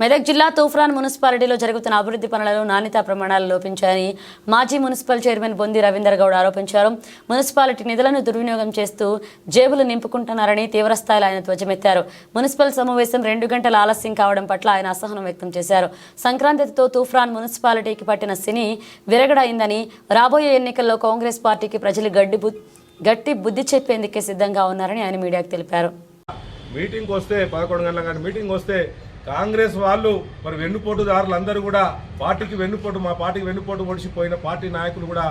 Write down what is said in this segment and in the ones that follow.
మెదక్ జిల్లా తూఫ్రాన్ మున్సిపాలిటీలో జరుగుతున్న అభివృద్ధి పనులలో నాణ్యతా ప్రమాణాలు లోపించాయని మాజీ మున్సిపల్ చైర్మన్ బొంది రవీందర్ గౌడ్ ఆరోపించారు. మున్సిపాలిటీ నిధులను దుర్వినియోగం చేస్తూ జేబులు నింపుకుంటున్నారని తీవ్రస్థాయిలో ఆయన ధ్వజమెత్తారు. మున్సిపల్ సమావేశం 2 గంటల ఆలస్యం కావడం పట్ల ఆయన అసహనం వ్యక్తం చేశారు. సంక్రాంతితో తూఫ్రాన్ మున్సిపాలిటీకి పట్టిన శని విరగడైందని, రాబోయే ఎన్నికల్లో కాంగ్రెస్ పార్టీకి ప్రజలు గట్టి బుద్ధి చెప్పేందుకే సిద్ధంగా ఉన్నారని ఆయన మీడియాకు తెలిపారు. మీటింగ్ వస్తే 11 గంటల మీటింగ్ వస్తే కాంగ్రెస్ వాళ్ళు మరి వెన్నుపోటుదారులు అందరూ కూడా పార్టీకి వెన్నుపోటు మా పార్టీకి వెన్నుపోటు పొడిచిపోయిన పార్టీ నాయకులు కూడా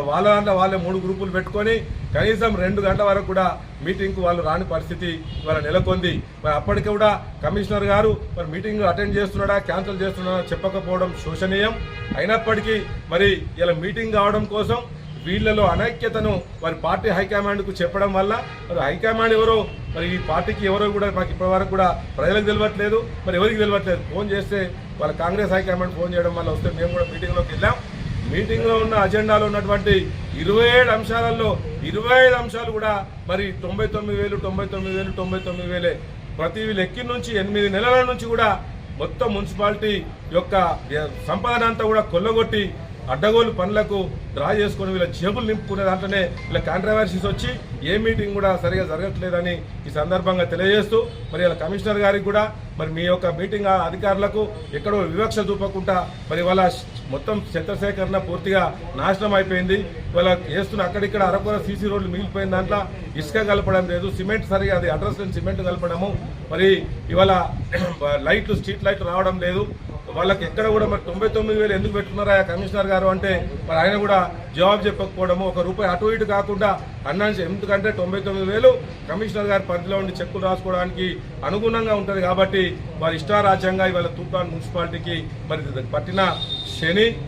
వాళ్ళ దాంట్లో వాళ్ళే 3 గ్రూపులు పెట్టుకొని కనీసం 2 గంటల వరకు కూడా మీటింగ్కు వాళ్ళు రాని పరిస్థితి ఇవాళ నెలకొంది. మరి అప్పటికి కూడా కమిషనర్ గారు మరి మీటింగ్ అటెండ్ చేస్తున్నాడా క్యాన్సిల్ చేస్తున్నాడా చెప్పకపోవడం శోచనీయం. అయినప్పటికీ మరి ఇలా మీటింగ్ కావడం కోసం వీళ్ళలో అనైక్యతను వారి పార్టీ హైకమాండ్కు చెప్పడం వల్ల మరి హైకమాండ్ ఎవరో మరి ఈ పార్టీకి ఎవరో కూడా మాకు ఇప్పటివరకు కూడా ప్రజలకు తెలియట్లేదు, మరి ఎవరికి తెలియట్లేదు. ఫోన్ చేస్తే వాళ్ళ కాంగ్రెస్ హైకమాండ్ ఫోన్ చేయడం వల్ల వస్తే మేము కూడా మీటింగ్లోకి వెళ్ళాం. మీటింగ్లో ఉన్న అజెండాలో ఉన్నటువంటి 27 అంశాలలో 25 అంశాలు కూడా మరి 99,000 ప్రతి లెక్కి నుంచి 8 నెలల నుంచి కూడా మొత్తం మున్సిపాలిటీ యొక్క సంపదనంతా కూడా కొల్లగొట్టి అడ్డగోలు పనులకు డ్రా చేసుకుని వీళ్ళ జేబులు నింపుకునే దాంట్లోనే వీళ్ళ కాంట్రవర్సీస్ వచ్చి ఏ మీటింగ్ కూడా సరిగా జరగట్లేదని ఈ సందర్భంగా తెలియజేస్తూ మరి ఇలా కమిషనర్ గారికి కూడా మరి మీ యొక్క మీటింగ్ అధికారులకు ఎక్కడో వివక్ష చూపకుండా మరి వాళ్ళ మొత్తం చెత్తసేకరణ పూర్తిగా నాశనం అయిపోయింది. వాళ్ళ వేస్తున్న అక్కడిక్కడ అరకొర సీసీ రోడ్లు మిగిలిపోయిన దాంట్లో ఇసుక కలపడం లేదు, సిమెంట్ సరిగా అది అడ్రస్ లేని సిమెంట్ కలపడము, మరి ఇవాళ లైట్లు స్ట్రీట్ లైట్లు రావడం లేదు. వాళ్ళకి ఎక్కడ కూడా మరి 99,000 ఎందుకు పెట్టుకున్నారా కమిషనర్ గారు అంటే మరి ఆయన కూడా జవాబు చెప్పకపోవడము, ₹1 అటు ఇటు కాకుండా అన్నాను. ఎందుకంటే 99,000 కమిషనర్ గారి పరిధిలో ఉండి చెక్కులు రాసుకోవడానికి అనుగుణంగా ఉంటుంది కాబట్టి వారి ఇష్టారాజ్యంగా ఇవాళ తూప్రాన్ మున్సిపాలిటీకి మరి పట్టిన శని